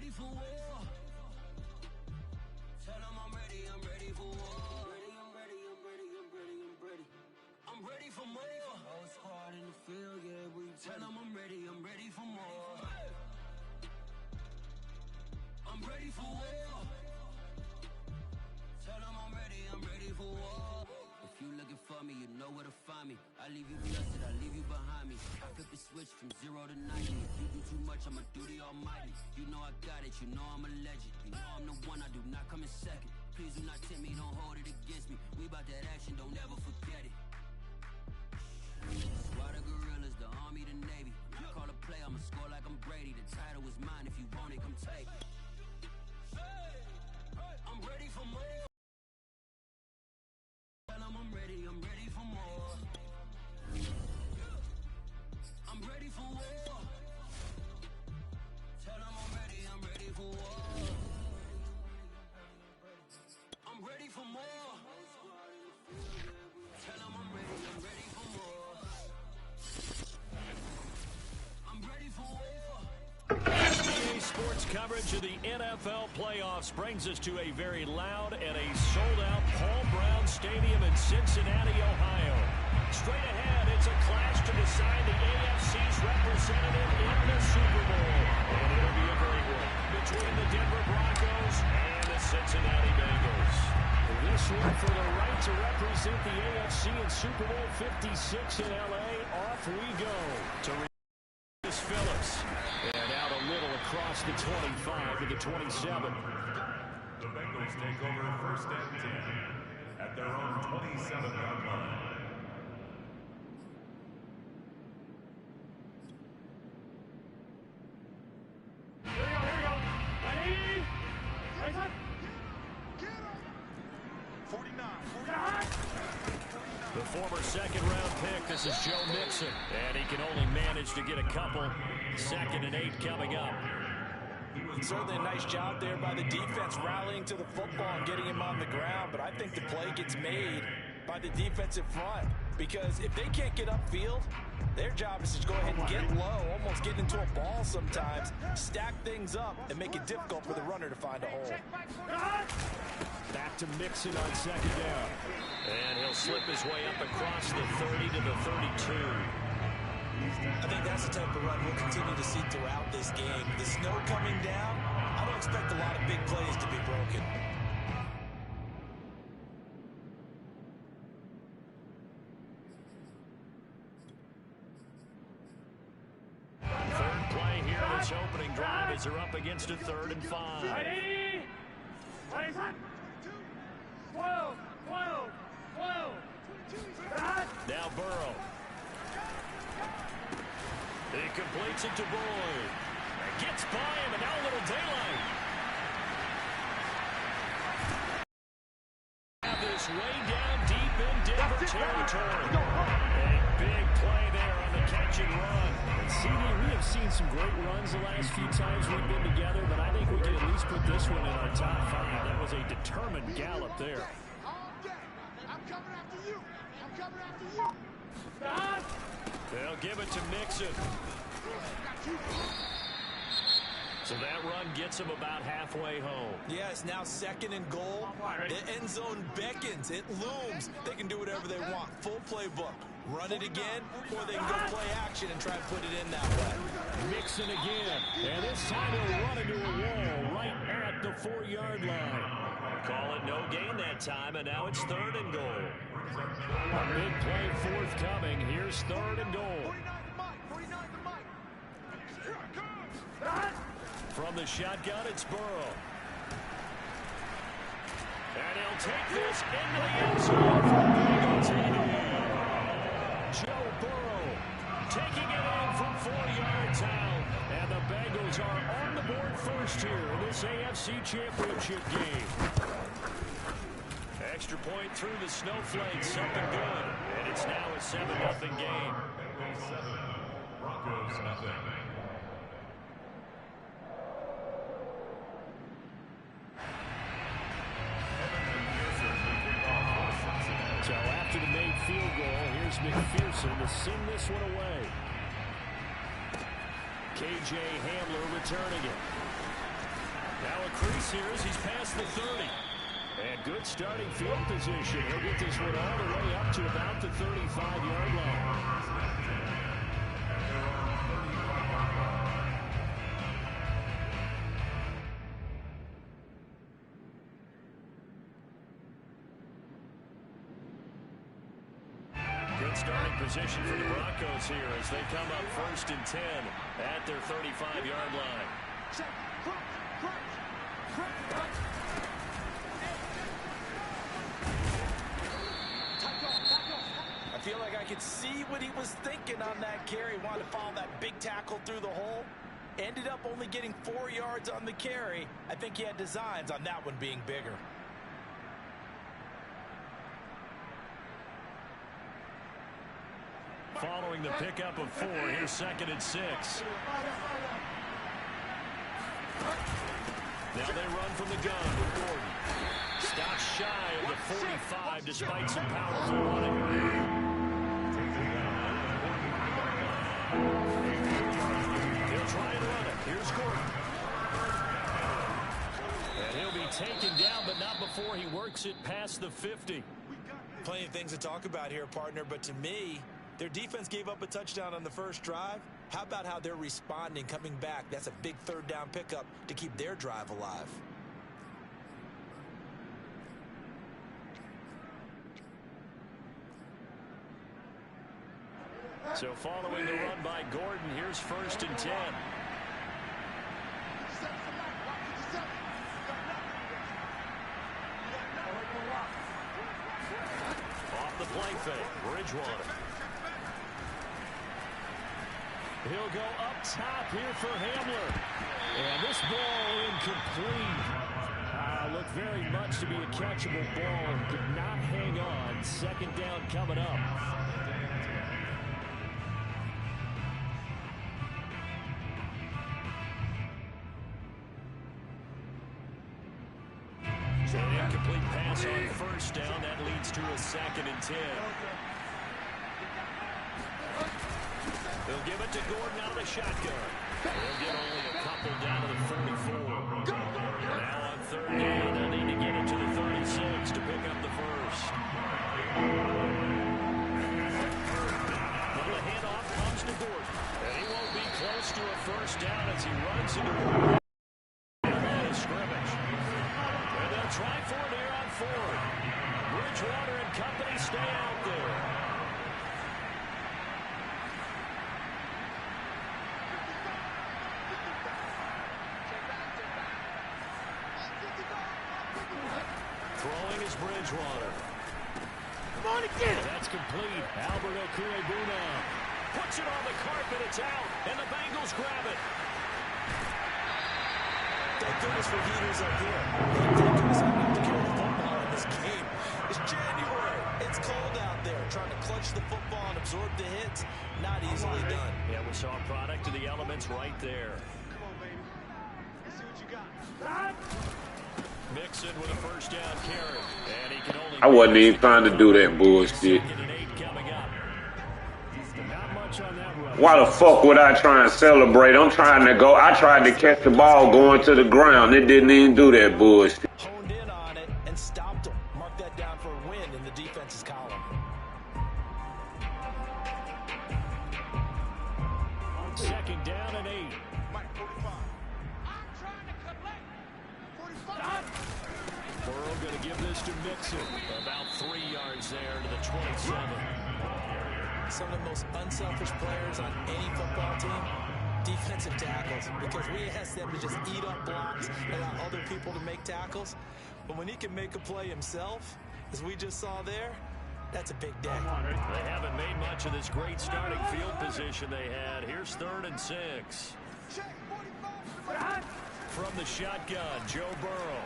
ready for war. Tell them I'm ready for war. I'm ready for more. Whole squad in the field, yeah, we tell them I'm ready for more. I'm ready for war. Tell them I'm ready for war. If you looking for me, you know where to find me. I leave you dusted, I leave you behind me. I flip the switch from 0 to 90. If you do too much, I'ma do the almighty. You know I got it, you know I'm a legend. You know I'm the one, I do not come in second. Please do not tempt me, don't hold it against me. We bout that action, don't ever forget it. Squad of gorillas, the army, the navy. When I call a play, I'ma score like I'm Brady. The title is mine, if you want it, come take it. I'm ready for more. Tell them I'm ready for more. I'm ready for war. Tell them I'm ready for war. I'm ready for more. Tell them I'm ready for more. I'm ready for war. NBA sports coverage of the NFL playoffs brings us to a very loud and a sold-out Paul Brown Stadium in Cincinnati, Ohio. Straight ahead, it's a clash to decide the AFC's representative in the Super Bowl. And it'll be a great one between the Denver Broncos and the Cincinnati Bengals. This one for the right to represent the AFC in Super Bowl 56 in L.A. Off we go to Phillips. And out a little across the 25 to the 27. The Bengals take over first and 10 at their own 27-yard line. The former second-round pick, this is Joe Mixon, and he can only manage to get a couple. 2nd and 8 coming up. Certainly a nice job there by the defense rallying to the football and getting him on the ground, but I think the play gets made by the defensive front because if they can't get upfield, their job is to go ahead and get low, almost get into a ball sometimes, stack things up, and make it difficult for the runner to find a hole. Back to Mixon on 2nd down. And he'll slip his way up across the 30 to the 32. I think that's the type of run we'll continue to see throughout this game. The snow coming down, I don't expect a lot of big plays to be broken. Third play here, this opening drive as they're up against a 3rd and 5. Ready? 12. Now Burrow. He completes it to Boyd. Gets by him, and now a little daylight. Have this way down deep in Denver territory. A big play there on the catch and run. And CD, we have seen some great runs the last few times we've been together, but I think we can at least put this one in our top 5. That was a determined gallop there. They'll give it to Mixon. So that run gets him about halfway home. Yeah, it's now 2nd and goal. The end zone beckons. It looms. They can do whatever they want. Full playbook. Run it again, or they can go play action and try and put it in that way. Mixon again. And this time he'll run into a wall right at the 4-yard line. Call it no gain that time, and now it's 3rd and goal. A big play forthcoming. Here's 3rd and goal. From the shotgun, it's Burrow. And he'll take this into the end zone for Bengals TD. Joe Burrow taking it in from 4 yards out. And the Bengals are on the board first here in this AFC Championship game. Extra point through the snowflakes, something good. And it's now a 7-0 game. Bengals 7, Broncos nothing. So after the made field goal, here's McPherson to send this one away. KJ Hamler returning it. Now a crease here as he's past the 30. And good starting field position. He'll get this one all the way up to about the 35-yard line. Good starting position for the Broncos here as they come up 1st and 10 at their 35-yard line. I feel like I could see what he was thinking on that carry. Wanted to follow that big tackle through the hole. Ended up only getting 4 yards on the carry. I think he had designs on that one being bigger. Following the pickup of 4, here's 2nd and 6. Now they run from the gun with Gordon. Stops shy of the 45 despite some powerful running. He'll try and run it. Here's Gordon. And he'll be taken down, but not before he works it past the 50. Plenty of things to talk about here, partner, but to me, their defense gave up a touchdown on the first drive. How about how they're responding, coming back? That's a big 3rd down pickup to keep their drive alive. So following the run by Gordon, here's 1st and 10. Off the play fake, Bridgewater. He'll go up top here for Hamler. And this ball incomplete. Looked very much to be a catchable ball and could not hang on. 2nd down coming up. An incomplete pass on 1st down. That leads to a 2nd and 10. They'll give it to Gordon out of the shotgun. They'll get only a couple down to the 44. Now on 3rd down, they'll need to get it to the 36 to pick up the 1st. Well, the handoff comes to Gordon. And he won't be close to a 1st down as he runs into the line of scrimmage. And they'll try for it here on 4th. Bridgewater and company stay out there. Throwing is Bridgewater. Come on again. That's complete. Albert Okwuegbuna puts it on the carpet. It's out, and the Bengals grab it. Thank goodness for heaters up here. Thank goodness I don't have to carry the football in this game. It's January. It's cold out there. Trying to clutch the football and absorb the hits, not easily done. Yeah, we saw a product of the elements right there. Come on, baby. Let's see what you got. Mixon with a 1st down carry. And he can only I wasn't even trying to do that bullshit. 2nd and 8 coming up. Not much on that run. Why the fuck would I try and celebrate? I'm trying to go. I tried to catch the ball going to the ground. It didn't even do that bullshit. Honed in on it and stopped him. Mark that down for a win in the defense's column. Second down and 8. Mike, 45. I'm trying to collect. 45. Burrow going to give this to Mixon. About 3 yards there to the 27. Some of the most unselfish players on any football team, defensive tackles, because we ask them to just eat up blocks and allow other people to make tackles. But when he can make a play himself, as we just saw there, that's a big day. They haven't made much of this great starting field position they had. Here's 3rd and 6. From the shotgun, Joe Burrow.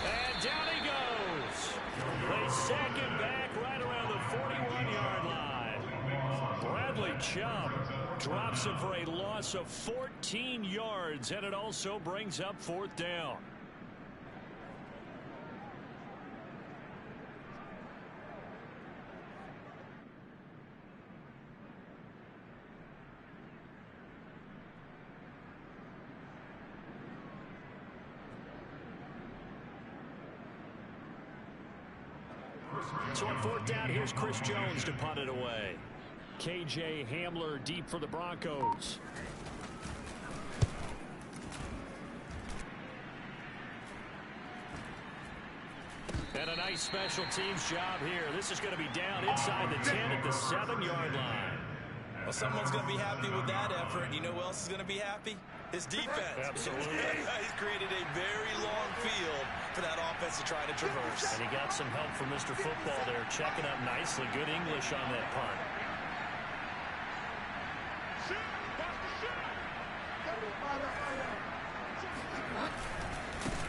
And down he goes. They sack him back right around the 41-yard line. Bradley Chubb drops him for a loss of 14 yards, and it also brings up 4th down. So on fourth down, here's Chris Jones to punt it away. KJ Hamler deep for the Broncos. And a nice special teams job here. This is going to be down inside the 10 at the 7-yard line. Well, someone's going to be happy with that effort. You know who else is going to be happy? His defense. Absolutely. He's created a very long field for that offense to try to traverse. And he got some help from Mr. Football there, checking up nicely. Good English on that punt.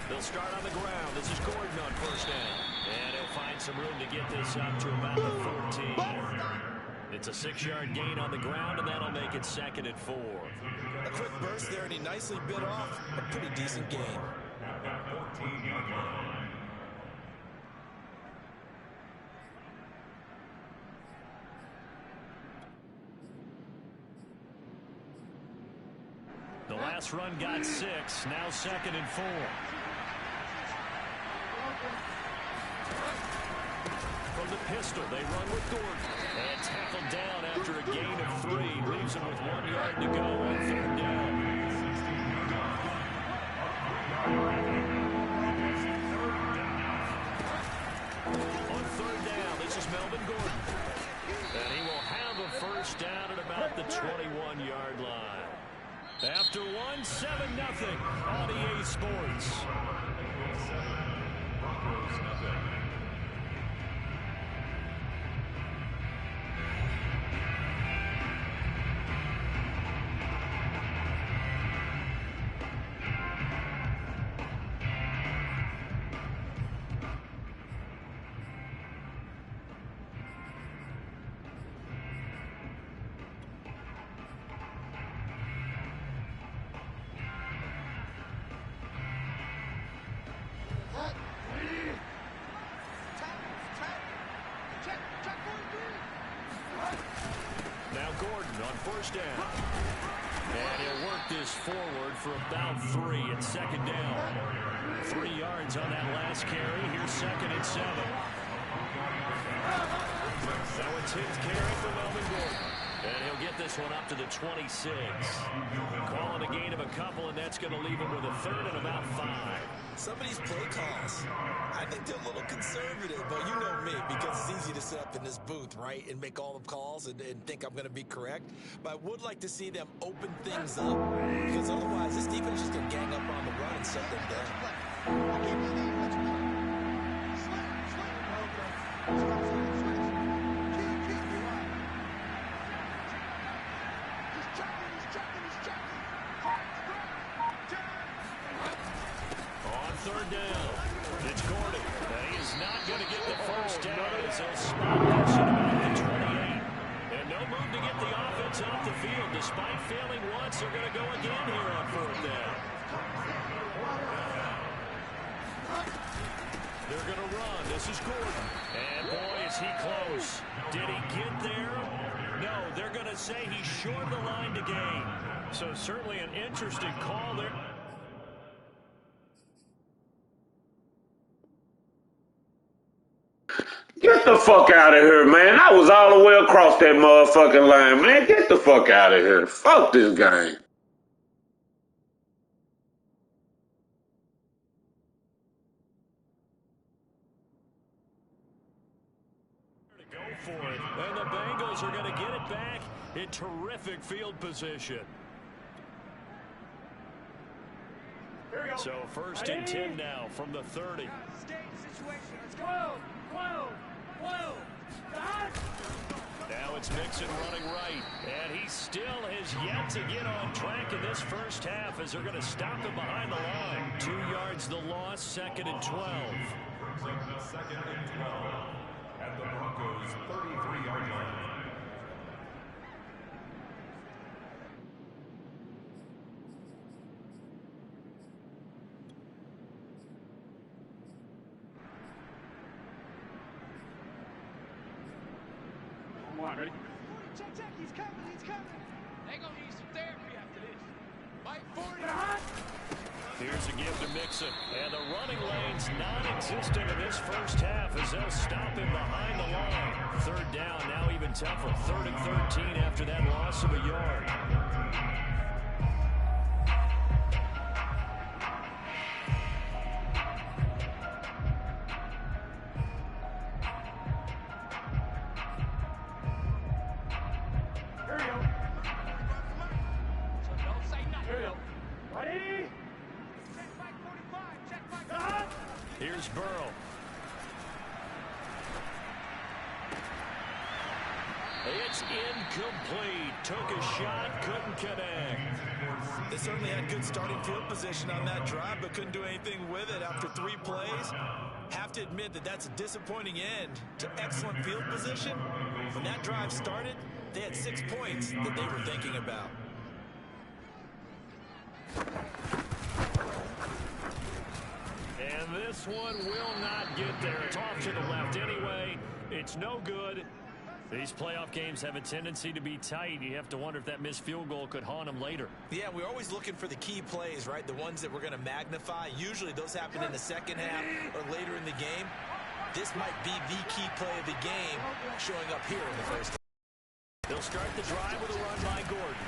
They'll start on the ground. This is Gordon on first down. And he'll find some room to get this up to about the 14. It's a 6-yard gain on the ground, and that'll make it 2nd and 4. A quick burst there, and he nicely bit off a pretty decent gain. The last run got 6. Now 2nd and 4. From the pistol, they run with Gordon. And tackled down after a gain of 3. Leaves him with 1 yard to go on 3rd down. On 3rd down, this is Melvin Gordon. And he will have a first down at about the 21-yard line. After 1, 7-0 on EA Sports. First down. And he'll work this forward for about 3 at 2nd down. 3 yards on that last carry. Here's 2nd and 7. So it's his carry for Melvin Gordon. And he'll get this one up to the 26. Calling a gain of a couple, and that's going to leave him with a 3rd and about 5. Some of these play calls, I think they're a little conservative, but you know me, because it's easy to sit up in this booth, right, and make all the calls and think I'm going to be correct. But I would like to see them open things up, because otherwise this defense is just going to gang up on the run and shut them down. Despite failing once, they're going to go again here on 4th down. They're going to run. This is Gordon. And boy, is he close. Did he get there? No, they're going to say he's short of the line to gain. So certainly an interesting call there. Get the fuck out of here, man. I was all the way across that motherfucking line, man. Get the fuck out of here. Fuck this game. To go for it. And the Bengals are going to get it back in terrific field position. So 1st and 10 now from the 30. 12. Now it's Mixon running right, and he still has yet to get on track in this first half as they're going to stop him behind the line. 2 yards the loss, 2nd and 12. 2nd and 12 at the Broncos' 33-yard line. Ready? Check, he's coming. They're going to need some therapy after this. Here's a give to Mixon. And the running lane's non-existent in this first half as they'll stop him behind the line. Third down, now even tougher. 3rd and 13 after that loss of a yard. Here's Burrow. It's incomplete. Took a shot, couldn't connect. They certainly had good starting field position on that drive, but couldn't do anything with it after 3 plays. Have to admit that that's a disappointing end to excellent field position. When that drive started, they had 6 points that they were thinking about. And this one will not get there. It's off to the left anyway. It's no good. These playoff games have a tendency to be tight. You have to wonder if that missed field goal could haunt them later. Yeah, we're always looking for the key plays, right? The ones that we're going to magnify. Usually those happen in the second half or later in the game. This might be the key play of the game showing up here in the first. They'll start the drive with a run by Gordon.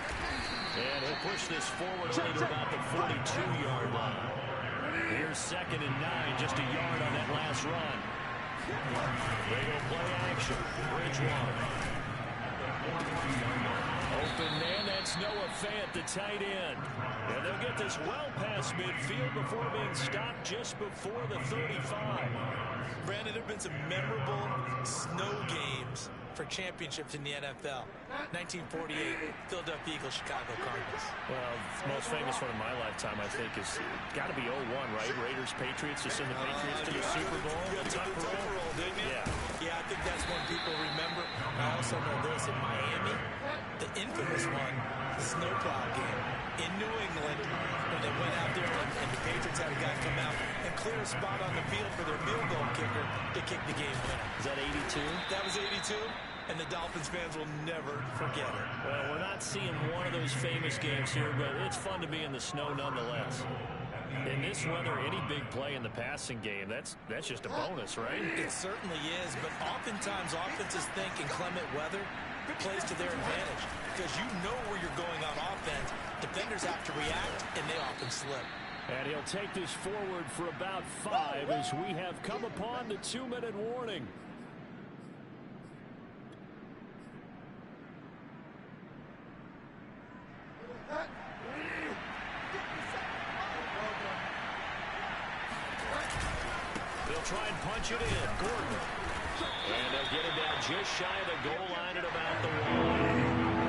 And he'll push this forward only to about the 42-yard line. Here's 2nd and 9, just a yard on that last run. They go play action. Bridgewater. Open man, that's Noah Fant, the tight end. And they'll get this well past midfield before being stopped just before the 35. Brandon, there have been some memorable snow games for championships in the NFL. 1948, Philadelphia Eagles, Chicago Cardinals. Well, the most famous one in my lifetime, I think, is got to be 01, right? Raiders, Patriots, to send the Patriots to the Super Bowl. You took the roll, didn't you? Yeah, I think that's one people remember. I also know this in Miami, the infamous one, the snowplow game in New England, when they went out there and the Patriots had a guy come out and clear a spot on the field for their field goal kicker to kick the game winner. Is that 82? That was 82, and the Dolphins fans will never forget it. Well, we're not seeing one of those famous games here, but it's fun to be in the snow nonetheless. In this weather, any big play in the passing game, that's just a bonus, right? It certainly is, but oftentimes offenses think in clement weather plays to their advantage because you know where you're going on offense. Defenders have to react, and they often slip. And he'll take this forward for about 5 as we have come upon the 2-minute warning. They'll try and punch it in. Gordon. And they'll get it down just shy of the goal line at about the 1.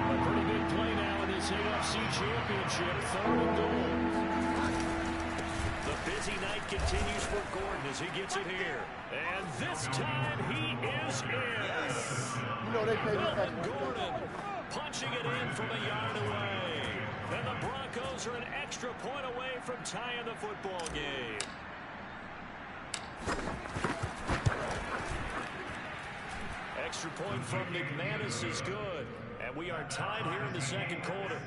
A pretty big play now in this AFC Championship. 3rd and goal. The busy night continues for Gordon as he gets it here. And this time he is in. Melvin Gordon punching it in from a yard away. And the Broncos are an extra point away from tying the football game. Extra point from McManus is good. And we are tied here in the 2nd quarter.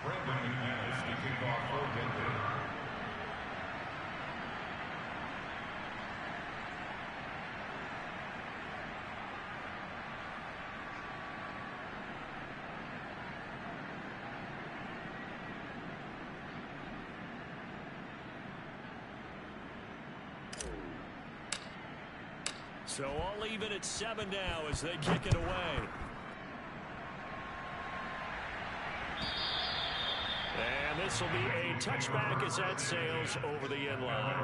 Brandon McManus to kick off for Denver. So all even at 7 now as they kick it away. And this will be a touchback as that sails over the end line.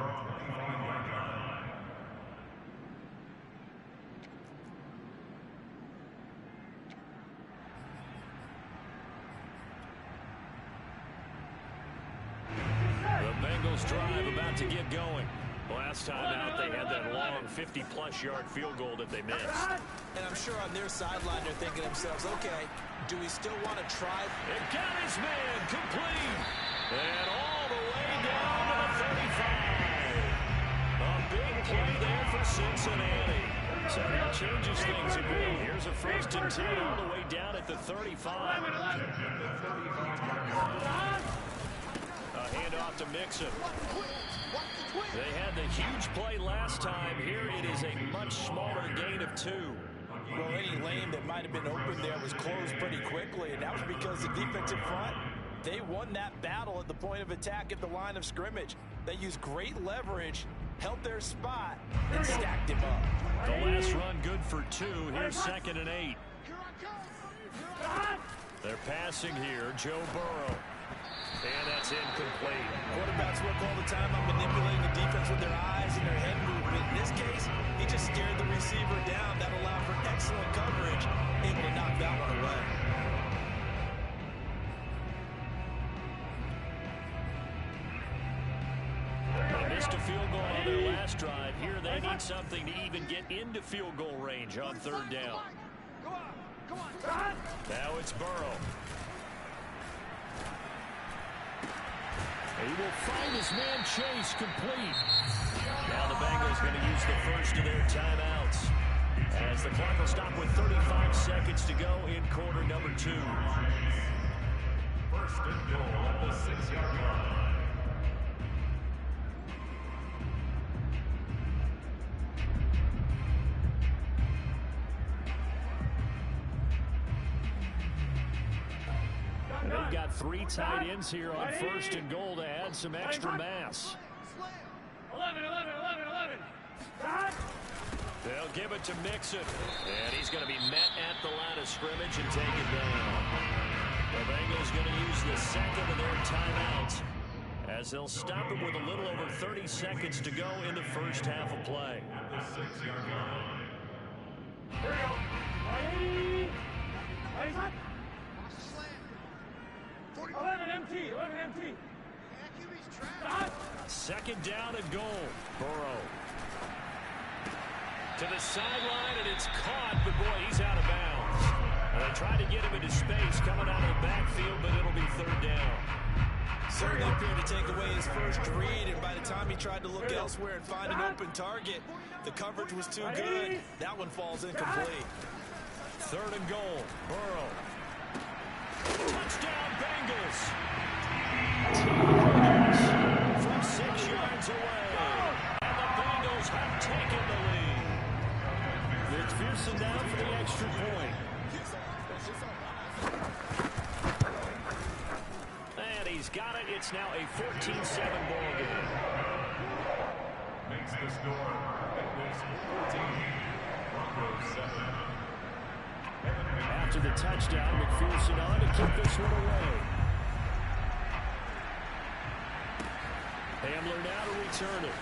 The Bengals drive about to get going. Last time out, they had that long 50-plus yard field goal that they missed. And I'm sure on their sideline they're thinking to themselves, okay, do we still want to try? It got his man complete. And all the way down to the 35. A big play there for Cincinnati. So now changes things a bit. Here's a 1st and 10 all the way down at the 35. A handoff to Mixon. They had the huge play last time. Here it is a much smaller gain of 2. Well, any lane that might have been open there was closed pretty quickly, and that was because the defensive front, they won that battle at the point of attack at the line of scrimmage. They used great leverage, held their spot, and stacked him up. The last run good for 2. Here's 2nd and 8. They're passing here. Joe Burrow. And that's incomplete. Quarterbacks work all the time on manipulating the defense with their eyes and their head movement. In this case, he just scared the receiver down. That allowed for excellent coverage, able to knock that one away. They missed a field goal on their last drive. Here they need something to even get into field goal range on 3rd down. Now it's Burrow. He will find his man Chase complete. Now the Bengals going to use the first of their timeouts, as the clock will stop with 35 seconds to go in quarter number 2. 1st and goal at the 6-yard line. They've got 3 tight ends here on 1st and goal to add some extra mass. 11. They'll give it to Mixon. And he's going to be met at the line of scrimmage and taken down. The Bengals going to use the 2nd of their timeouts, as they'll stop it with a little over 30 seconds to go in the first half of play. The 6-yard line. 11 empty. 2nd down and goal. Burrow to the sideline, and it's caught, but boy, he's out of bounds. And they tried to get him into space coming out of the backfield, but it'll be 3rd down. Certainly appeared to take away his first read, and by the time he tried to look elsewhere and find an open target, the coverage was too good. That one falls incomplete. 3rd and goal. Burrow. Touchdown, Bengals. From 6 yards away. And the Bengals have taken the lead. McPherson down for the extra point. And he's got it. It's now a 14-7 ball game. Makes the score. Bengals 14, Broncos 7. After the touchdown, McPherson on to keep this one away. Hamler now to return it.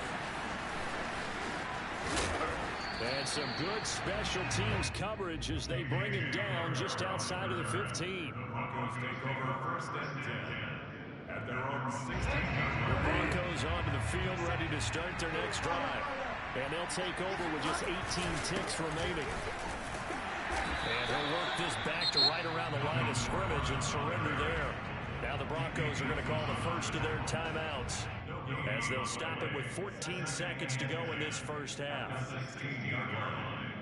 And some good special teams coverage as they bring him down just outside of the 15. The Broncos take over 1st and 10 at their own 16-yard The line. Broncos onto the field ready to start their next drive. And they'll take over with just 18 ticks remaining. And he'll work this back to right around the line of scrimmage and surrender there. Now the Broncos are going to call the first of their timeouts, as they'll stop it with 14 seconds to go in this first half. 16-yard line.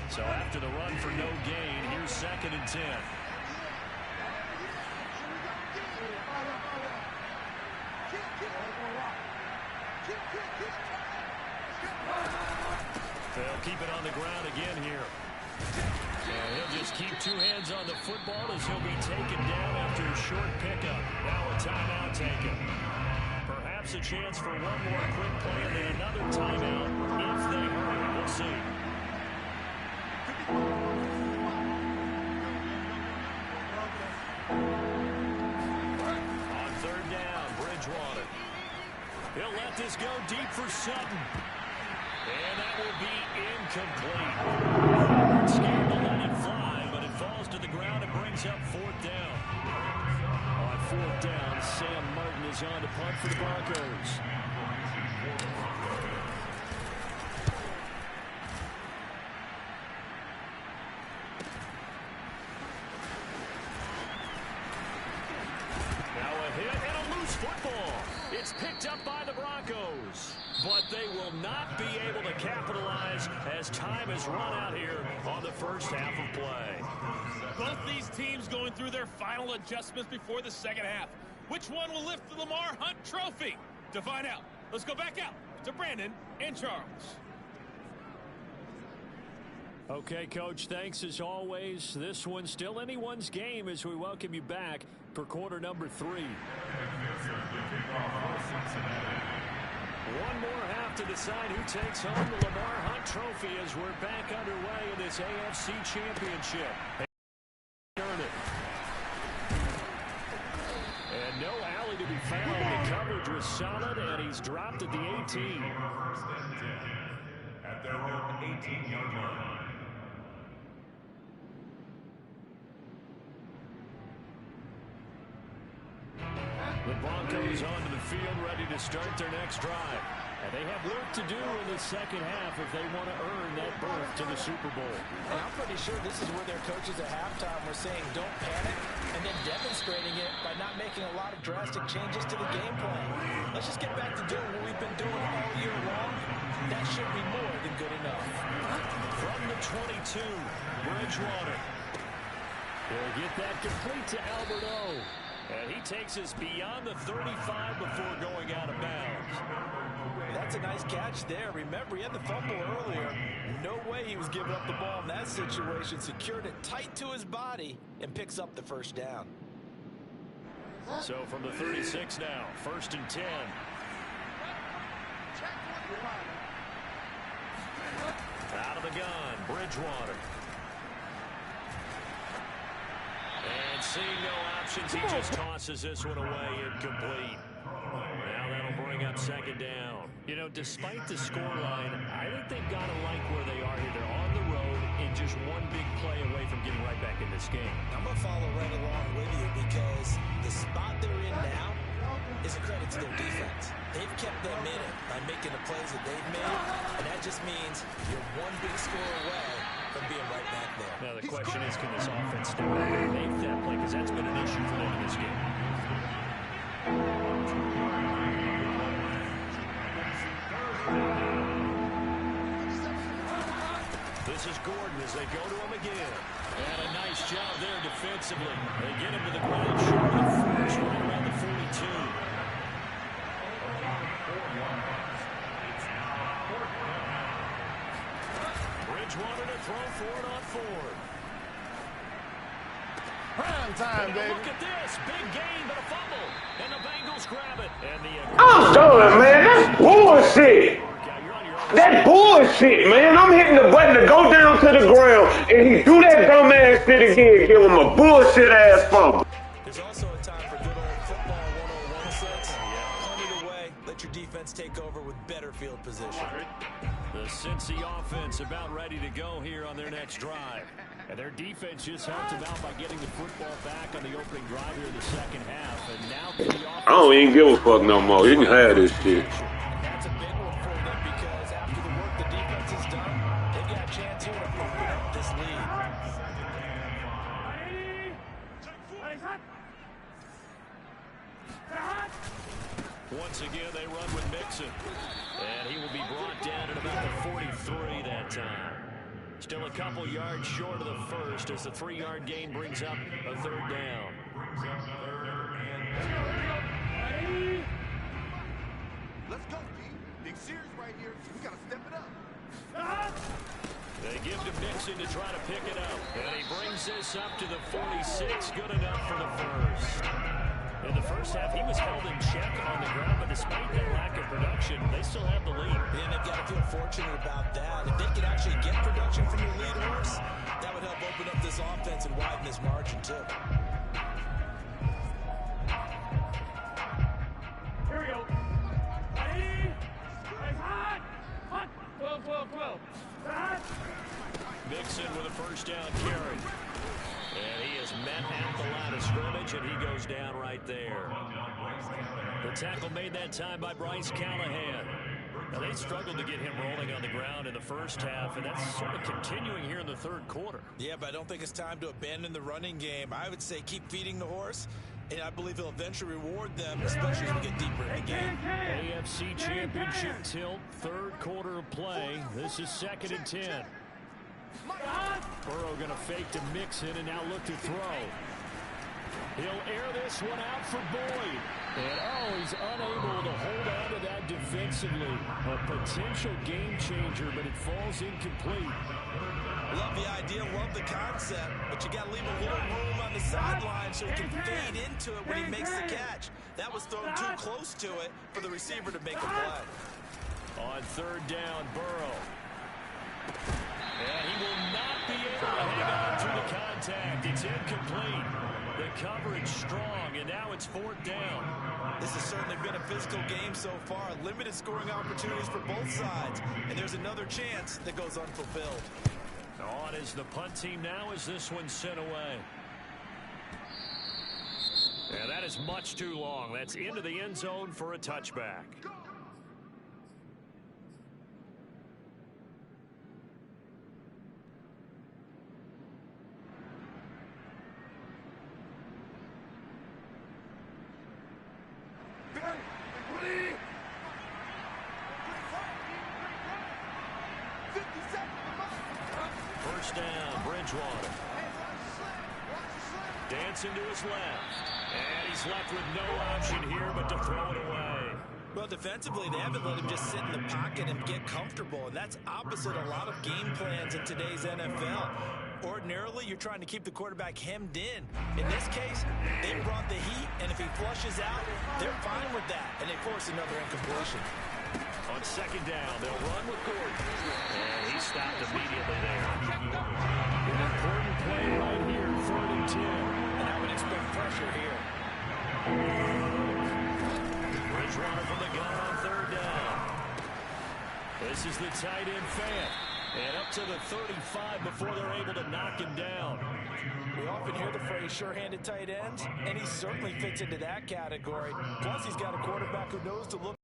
So after the run for no gain, here's 2nd and 10. They'll keep it on the ground again here. And he'll just keep 2 hands on the football as he'll be taken down after a short pickup. Now a timeout taken. Perhaps a chance for one more quick play and then another timeout if they hurry. We'll see. On 3rd down, Bridgewater. He'll let this go deep for Sutton. And that will be incomplete. Scared to let it fly, but it falls to the ground and brings up 4th down. On 4th down, Sam Martin is on to punt for the Broncos. Now a hit and a loose football. but they will not be able to capitalize as time has run out here on the first half of play. Both these teams going through their final adjustments before the second half. Which one will lift the Lamar Hunt Trophy? To find out, let's go back out to Brandon and Charles. Okay, Coach, thanks as always. This one's still anyone's game as we welcome you back for quarter number 3. One more half to decide who takes home the Lamar Hunt Trophy as we're back underway in this AFC Championship. And no alley to be found. The coverage was solid, and he's dropped at the 18. First and 10 at their own 18-yard line. The Broncos onto the field, ready to start their next drive. And they have work to do in the second half if they want to earn that berth to the Super Bowl. And I'm pretty sure this is where their coaches at halftime were saying don't panic, and then demonstrating it by not making a lot of drastic changes to the game plan. Let's just get back to doing what we've been doing all year long. That should be more than good enough. From the 22, Bridgewater. They'll get that complete to Albert O. And he takes us beyond the 35 before going out of bounds. That's a nice catch there. Remember, he had the fumble earlier. No way he was giving up the ball in that situation. Secured it tight to his body and picks up the first down. So from the 36 now, 1st and 10. Out of the gun, Bridgewater. And seeing no options, he just tosses this one away incomplete. Now that'll bring up 2nd down. You know, despite the scoreline, I think they've got to like where they are here. They're on the road and just one big play away from getting right back in this game. I'm going to follow right along with you because the spot they're in now is a credit to their defense. They've kept them in it by making the plays that they've made, and that just means you're one big score away from being right back there. Now the question is, can this offense step up and make that play? Because that's been an issue for them in this game. This is Gordon as they go to him again. And a nice job there defensively. They get him to the ground short of the first, right around the 42. Bridgewater to throw for it on 4th. Prime time, baby. Look at this. Big gain, but a fumble. And the Bengals grab it. And I'm done, man. That's bullshit. That bullshit, man. I'm hitting the button to go down to the ground, and he do that dumbass shit again. Give him a bullshit ass fumble. There's also a time for good old football 101 sets. Punt it away. Let your defense take over with better field position. The Cincy offense about ready to go here on their next drive. And their defense just helped them out by getting the football back on the opening drive here in the second half. And now can the offense... I don't even give a fuck no more. You can have this shit. That's a big one for them because after the work the defense has done, they've got a chance here to open up this lead. Once again, they run with Mixon. And he will be brought down at about the 43 that time. Still a couple yards short of the first as the 3-yard gain brings up a 3rd down. Let's go, D. Big series right here. We got to step it up. They give to Mixon to try to pick it up. And he brings this up to the 46. Good enough for the first. In the first half, he was held in check on the ground, but despite their lack of production, they still have the lead. And they've got to feel fortunate about that. If they could actually get production from the lead horse, that would help open up this offense and widen this margin, too. Here we go. Ready? Right hot. Hot. 12, 12, 12. Hot. Mixon with a first down carry. And he is met at the line of scrimmage, and he goes down right there. The tackle made that time by Bryce Callahan. Now, they struggled to get him rolling on the ground in the first half, and that's sort of continuing here in the 3rd quarter. Yeah, but I don't think it's time to abandon the running game. I would say keep feeding the horse And I believe he'll eventually reward them, especially as we get deeper in the game. AFC Championship tilt, third quarter of play. This is 2nd and 10. Burrow going to fake to Mixon and now look to throw. He'll air this one out for Boyd. And, oh, he's unable to hold on to that defensively. A potential game changer, but it falls incomplete. Love the idea, love the concept, but you got to leave a little room on the sideline so he can fade into it when he makes the catch. That was thrown too close to it for the receiver to make a play. On 3rd down, Burrow. And he will not be able to hang on through the contact. It's incomplete. The coverage strong, and now it's 4th down. This has certainly been a physical game so far. Limited scoring opportunities for both sides. And there's another chance that goes unfulfilled. On is the punt team now as this one's sent away. And that is much too long. That's into the end zone for a touchback. Dancing to his left. And he's left with no option here but to throw it away. Well, defensively, they haven't let him just sit in the pocket and get comfortable, and that's opposite a lot of game plans in today's NFL. Ordinarily, you're trying to keep the quarterback hemmed in. In this case, they brought the heat, and if he flushes out, they're fine with that, and they force another incompletion. On 2nd down, they'll run with Gordon. And he stopped immediately there. An important play right here, 3rd and 10. And I would expect pressure here. Bridgewater from the gun on 3rd down. This is the tight end Fant. And up to the 35 before they're able to knock him down. We often hear the phrase sure-handed tight ends, and he certainly fits into that category. Plus, he's got a quarterback who knows to look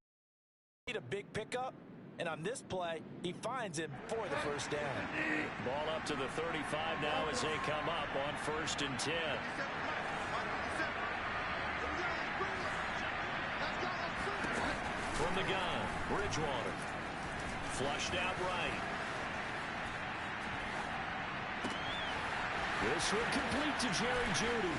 a big pickup, and on this play, he finds him for the 1st down. Ball up to the 35 now as they come up on 1st and 10. From the gun, Bridgewater. Flushed out right. This one complete to Jerry Jeudy.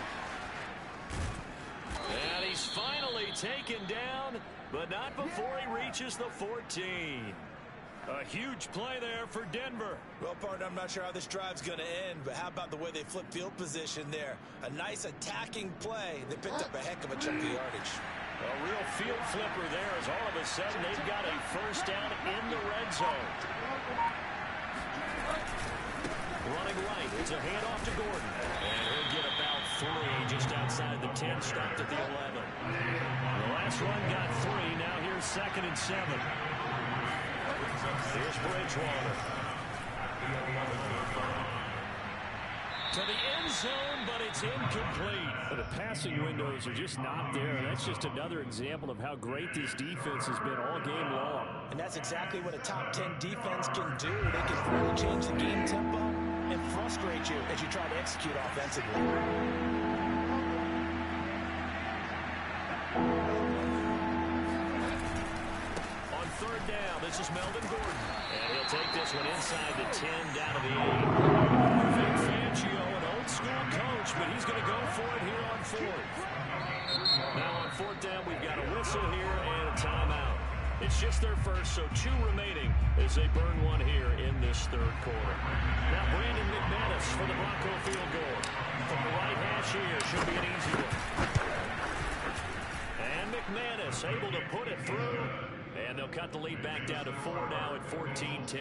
And he's finally taken down, but not before he reaches the 14. A huge play there for Denver. Well, partner, I'm not sure how this drive's going to end, but how about the way they flip field position there? A nice attacking play. They picked up a heck of a chunk of yardage. A real field flipper there as all of a sudden they've got a 1st down in the red zone. Running right, it's a handoff to Gordon. And he'll get about 3 just outside the 10, stopped at the 11. The last run got 3, now here's 2nd and 7. Here's Bridgewater. To the end zone, but it's incomplete. The passing windows are just not there. That's just another example of how great this defense has been all game long. And that's exactly what a top 10 defense can do. They can really change the game tempo and frustrate you as you try to execute offensively. On 3rd down, this is Melvin Gordon. And he'll take this one inside the 10, down to the 8. Vic Fangio, an old-school coach, but he's going to go for it here on 4th. Now on 4th down, we've got a whistle here and a timeout. It's just their first, so 2 remaining as they burn one here in this 3rd quarter. Now Brandon McManus for the Bronco field goal. From the right hash here, should be an easy one. And McManus able to put it through. And they'll cut the lead back down to 4 now at 14-10.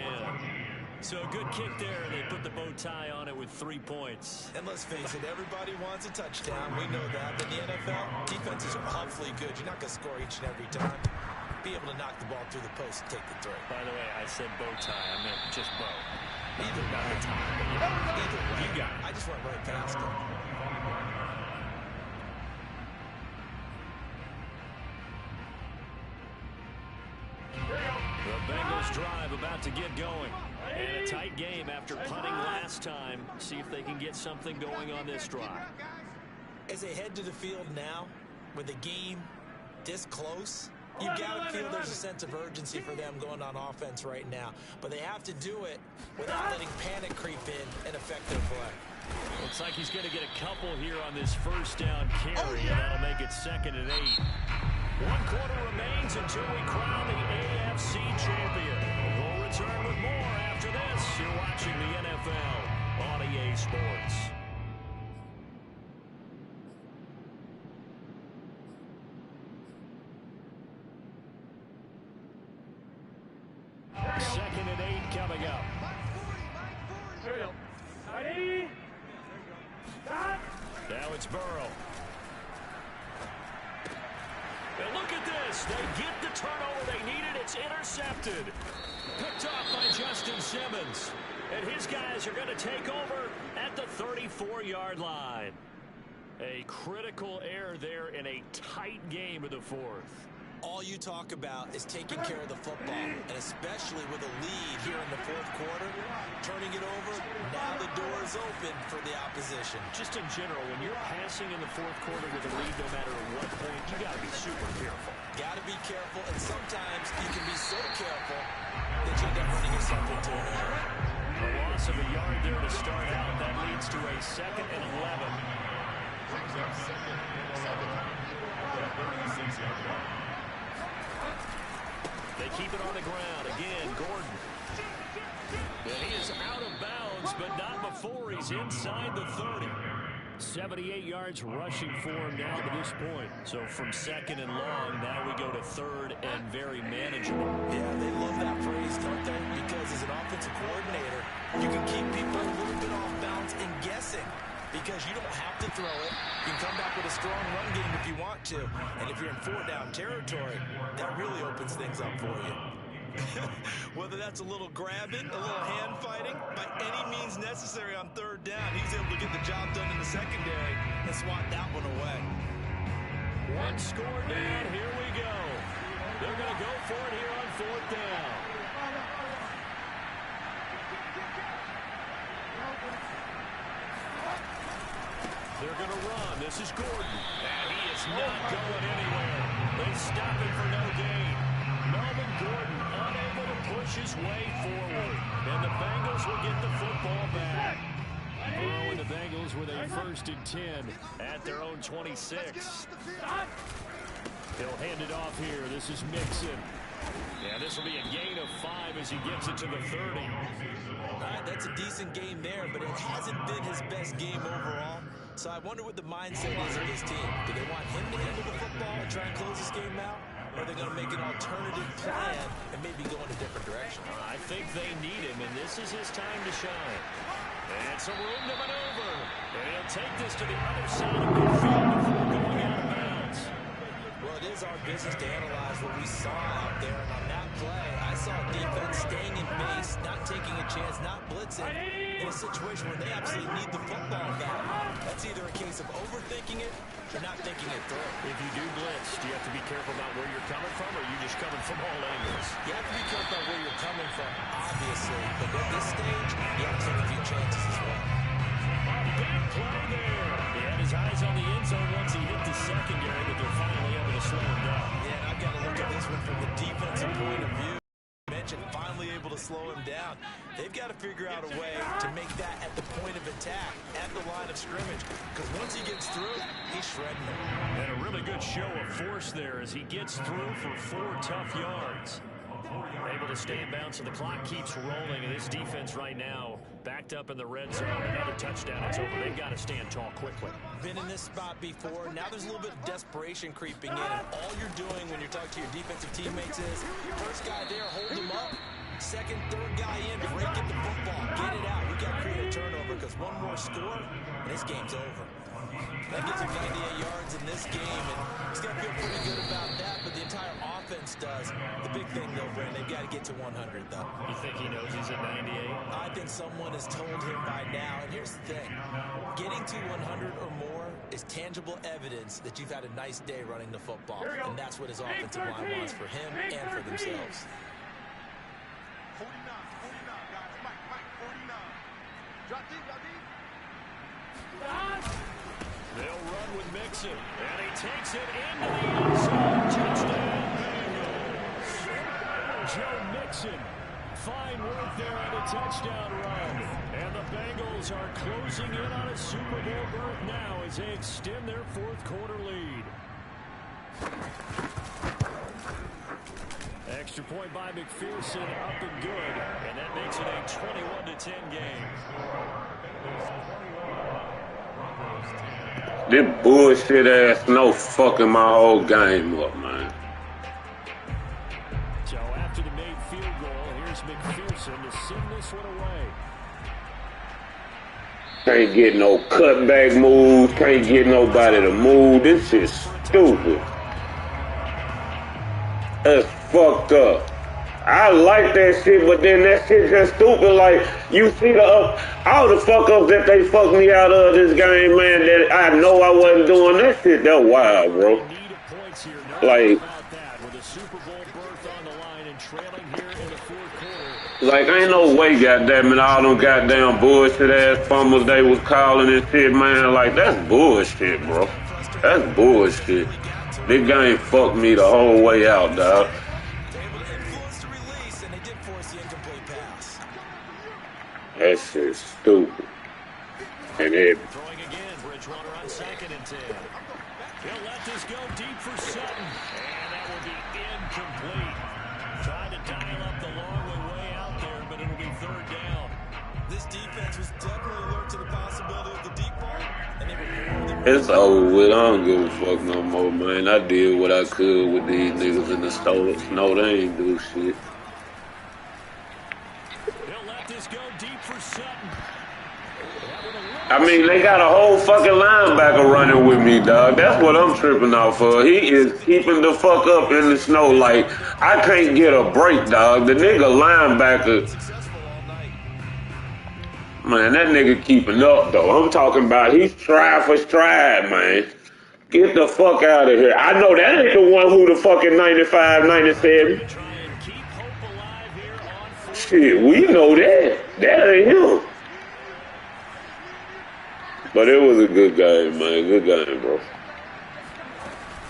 So a good kick there, and they put the bow tie on it with 3 points. And let's face it, everybody wants a touchdown. We know that. But in the NFL, defenses are awfully good. You're not going to score each and every time. Be able to knock the ball through the post and take the throw. By the way, I said bow tie. I meant just bow. Either Not way. the tie. Either way. You got it. I just went right past it. The Bengals drive about to get going. And a tight game after punting last time. See if they can get something going on this drive. As they head to the field now, with the game this close, you've got to feel there's a sense of urgency for them going on offense right now. But they have to do it without letting panic creep in and affect their play. Looks like he's going to get a couple here on this first down carry, and that'll make it 2nd and 8. 1 quarter remains until we crown the AFC champion. We'll return with more after this. You're watching the NFL on EA Sports. Second and 8 coming up. Now it's Burrow. And look at this. They get the turnover they needed. It's intercepted. Picked off by Justin Simmons. And his guys are going to take over at the 34-yard line. A critical error there in a tight game of the 4th. All you talk about is taking care of the football, and especially with a lead here in the 4th quarter, turning it over, now the door is open for the opposition. Just in general, when you're passing in the 4th quarter with a lead, no matter what point, you got to be super careful. Got to be careful, and sometimes you can be so careful that you end up running yourself into an error. A loss of a yard there to start out. That leads to a 2nd and 11. They keep it on the ground. Again, Gordon. And he is out of bounds, but not before he's inside the 30. 78 yards rushing for him now to this point. So from 2nd and long, now we go to 3rd and very manageable. Yeah, they love that phrase, don't they? Because as an offensive coordinator, you can keep people a little bit off balance and guessing. Because you don't have to throw it. You can come back with a strong run game if you want to. And if you're in 4-down territory, that really opens things up for you. Whether that's a little grabbing, a little hand fighting, by any means necessary on 3rd down, he's able to get the job done in the secondary and swat that one away. One score down, here we go. They're going to go for it here on 4th down. They're going to run. This is Gordon. And he is not going anywhere. They stop him for no gain. Melvin Gordon unable to push his way forward. And the Bengals will get the football back. Burrow and the Bengals with a 1st and 10 at their own 26. He'll hand it off here. This is Mixon. Yeah, this will be a gain of 5 as he gets it to the 30. All right, that's a decent game there, but it hasn't been his best game overall. So I wonder what the mindset is of his team. Do they want him to handle the football and try and close this game out? Or are they going to make an alternative plan and maybe go in a different direction? I think they need him, and this is his time to shine. And some room to maneuver. And he'll take this to the other side of midfield before going out of bounds. Well, it is our business to analyze what we saw out there. And on that play, I saw defense staying in base, not taking a chance, not blitzing, in a situation where they absolutely need the football back. That's either a case of overthinking it or not thinking it through. If you do blitz, do you have to be careful about where you're coming from, or are you just coming from all angles? You have to be careful about where you're coming from, obviously. But at this stage, you have to take a few chances as well. A big play there. He had his eyes on the end zone once he hit the secondary, but they're finally able to slow him down. Yeah, and I've got to look at this one from the defensive point of view. Finally able to slow him down. They've got to figure out a way to make that at the point of attack, at the line of scrimmage, because once he gets through, he's shredding them. And a really good show of force there as he gets through for 4 tough yards. Able to stay in bounds, so the clock keeps rolling, and this defense right now backed up in the red zone. Another touchdown, it's over. They've got to stand tall quickly. Been in this spot before. Now there's a little bit of desperation creeping in, and all you're doing when you're talking to your defensive teammates is, first guy there, hold him up. Second, third guy in, break at the football. Get it out. We got to create a turnover because one more score, and this game's over. That gives him 98 yards in this game, and he's got to feel pretty good about that, but the entire offense does. The big thing, though, Brent, they've got to get to 100, though. You think he knows he's at 98? I think someone has told him by now, and here's the thing. Getting to 100 or more is tangible evidence that you've had a nice day running the football, and that's what his offensive line wants for him and for themselves. 49, guys. Mike, 49. Drop deep. They'll run with Mixon. And he takes it into the end zone. Touchdown, Bengals. Joe Mixon. Fine work there on the touchdown run. And the Bengals are closing in on a Super Bowl berth now as they extend their fourth quarter lead. Extra point by McPherson, up and good. And that makes it a 21-10 game. This bullshit ass snow fucking my whole game up, man. So after the made field goal, here's McPherson to send this one away. Can't get no cutback moves. Can't get nobody to move. This shit's stupid. That's fucked up. I like that shit, but then that shit just stupid. Like, you see all the fuck ups that they fucked me out of this game, man, that I know I wasn't doing that shit. That wild, bro. Like, ain't no way, goddammit, all them goddamn bullshit ass fumbles they was calling and shit, man. Like, that's bullshit, bro. That's bullshit. This game fucked me the whole way out, dog. That shit's stupid. And it. Throwing again, Bridgewater on 2nd and 10. He'll let this go deep for Sutton. And that will be incomplete. Trying to dial up the long way out there, but it'll be 3rd down. This defense was definitely alert to the possibility of the deep ball. And they were it's over with. I don't give a fuck no more, man. I did what I could with these niggas in the snow. They ain't do shit. I mean, they got a whole fucking linebacker running with me, dog. That's what I'm tripping off for. He is keeping the fuck up in the snow. Like, I can't get a break, dog. The nigga linebacker, man, that nigga keeping up, though. I'm talking about he's stride for stride, man. Get the fuck out of here. I know that ain't the one who the fucking 95, 97. Shit, we know that. That ain't him. But it was a good game, man. Good game, bro.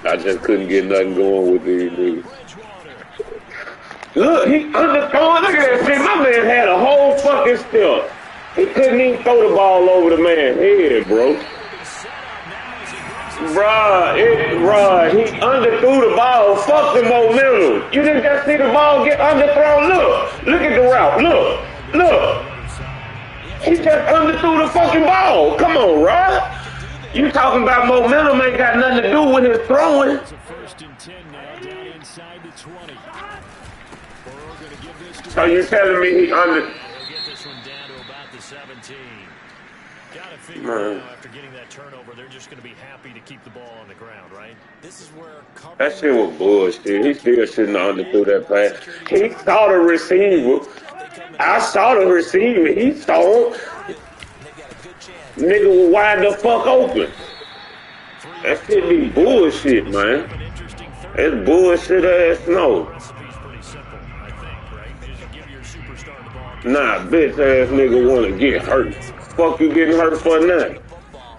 I just couldn't get nothing going with these niggas. Look, he underthrown. Look at that shit. My man had a whole fucking step. He couldn't even throw the ball over the man's head, bro. Bruh, he underthrew the ball. Fuck the momentum. You didn't just see the ball get underthrown. Look at the route. Look. He just underthrew the fucking ball. Come on, Rod. You talking about momentum ain't got nothing to do with his throwing. So you're telling me he under... Man. After getting that turnover, they're just going to be happy to keep the ball on the ground, right? This is where that shit was bullshit. He still shouldn't have underthrew that pass. He saw the receiver. I saw the receiver. He saw him. Nigga was wide the fuck open. That shit be bullshit, man. That's bullshit ass snow. Nah, bitch ass nigga wanna get hurt. Fuck you getting hurt for nothing.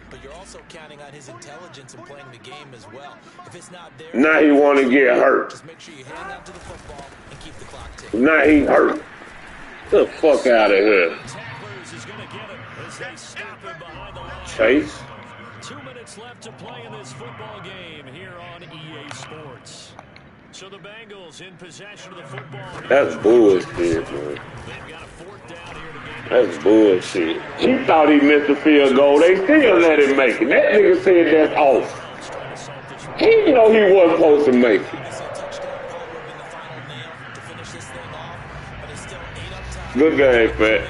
But you're also counting on his intelligence in playing the game as well. If it's not there, now he wanna get hurt. Just make sure you hang on to the football and keep the clock ticking. Now he hurt. Get the fuck out of here. Chase. 2 minutes left to play in this football game here on EA Sports. So the Bengals in possession of the football. That's bullshit, man. They've got a 4th down here to get. That's bullshit. He thought he missed the field goal. They still let him make it. That nigga said that's off. He didn't know he wasn't supposed to make it. Good game, Fat.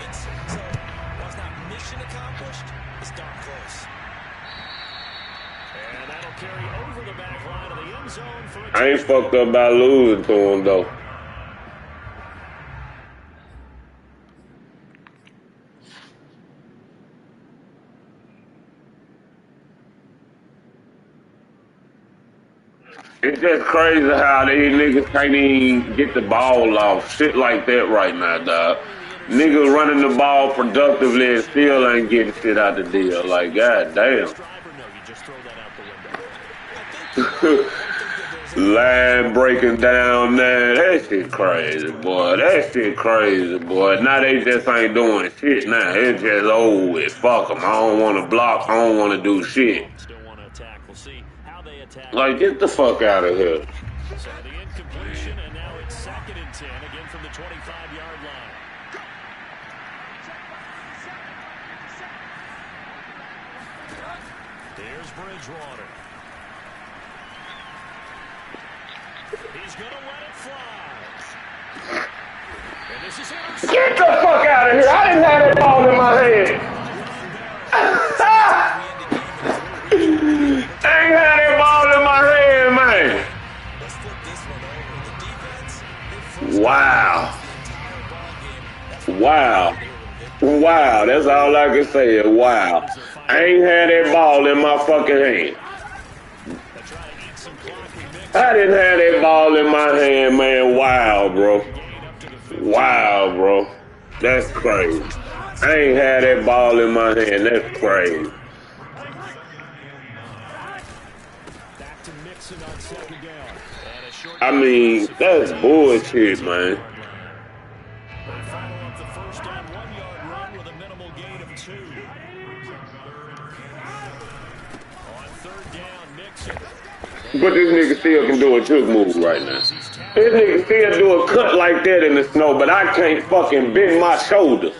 I ain't fucked up by losing to him, though. It's just crazy how these niggas can't even get the ball off. Shit like that right now, dog. Niggas running the ball productively and still ain't getting shit out the deal. Like, god damn. Line breaking down there. That shit crazy, boy. That shit crazy, boy. Now they just ain't doing shit now. It's just over with. Fuck them. I don't want to block. I don't want to do shit. Like, get the fuck out of here. So the incompletion, and now it's 2nd and 10, again from the 25-yard line. Here's Bridgewater. He's going to let it fly. And this is intercepted. Get the fuck out of here. I didn't have that ball in my hand. I ain't had that ball in my hand, man. Wow. Wow. Wow. That's all I can say is wow. I ain't had that ball in my fucking hand. I didn't have that ball in my hand, man. Wow, bro. Wow, bro. That's crazy. I ain't had that ball in my hand. That's crazy. I mean, that's bullshit, man. Follow up the first down 1-yard run with a minimal gain of 2. On 3rd down, Mixon. But this nigga still can do a juke move right now. This nigga still do a cut like that in the snow, but I can't fucking bend my shoulder.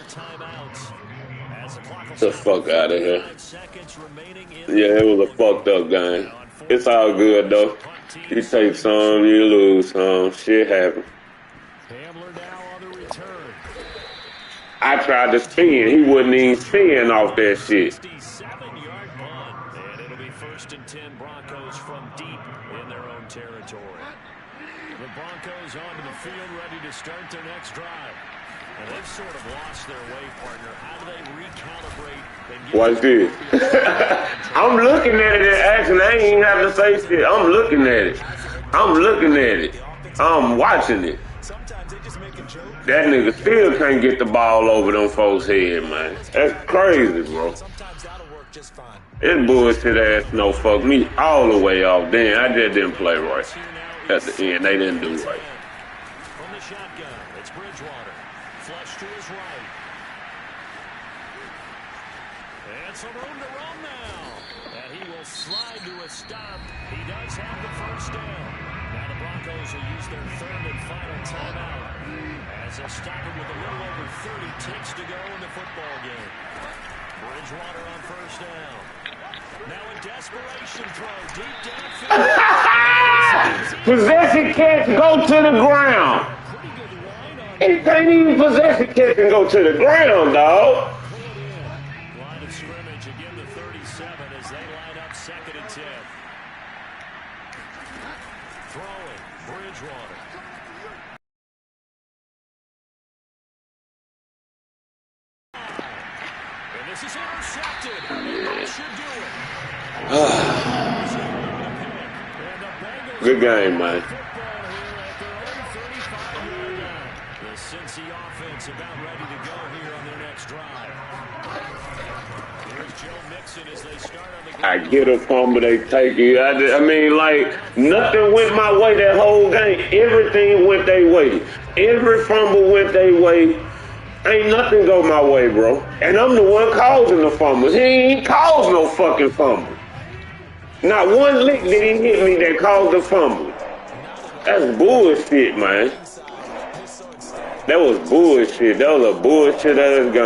Get the fuck out of here. Yeah, it was a fucked up game. It's all good, though. You take some, you lose some. Shit happens. I tried to spin. He wouldn't even spin off that shit. 67-yard punt. And it'll be 1st and 10, Broncos from deep in their own territory. The Broncos onto the field ready to start their next drive. And they've sort of lost their way, partner. How do they recalibrate? Watch this. I'm looking at it in action. I ain't even have to say shit. I'm looking at it. I'm looking at it. I'm watching it. That nigga still can't get the ball over them folks' head, man. That's crazy, bro. This bullshit ass no fuck me all the way off. Damn, I just didn't play right. At the end, they didn't do right. From the shotgun, it's Bridgewater. Flush to his right. And some room to run now. And he will slide to a stop. He does have the first down. Now the Broncos will use their 3rd and final timeout as they'll stop it with a little over 30 ticks to go in the football game. Bridgewater on 1st down. Now a desperation throw deep downfield. Possession catch, go to the ground. He can't even possession catch and go to the ground, dog. Line of scrimmage again to 37 as they line up 2nd and 10. Throwing, Bridgewater. And this is intercepted. That should do it. Good game, man. The Cincy offense about ready to go here on their next drive. Here's Joe Mixon as they start on the I get a fumble, they take it. I mean, like, nothing went my way that whole game. Everything went their way. Every fumble went their way. Ain't nothing go my way, bro. And I'm the one causing the fumbles. He ain't caused no fucking fumble. Not one lick did he hit me that caused the fumble. That's bullshit, man. That was bullshit. That was a bullshit ass game.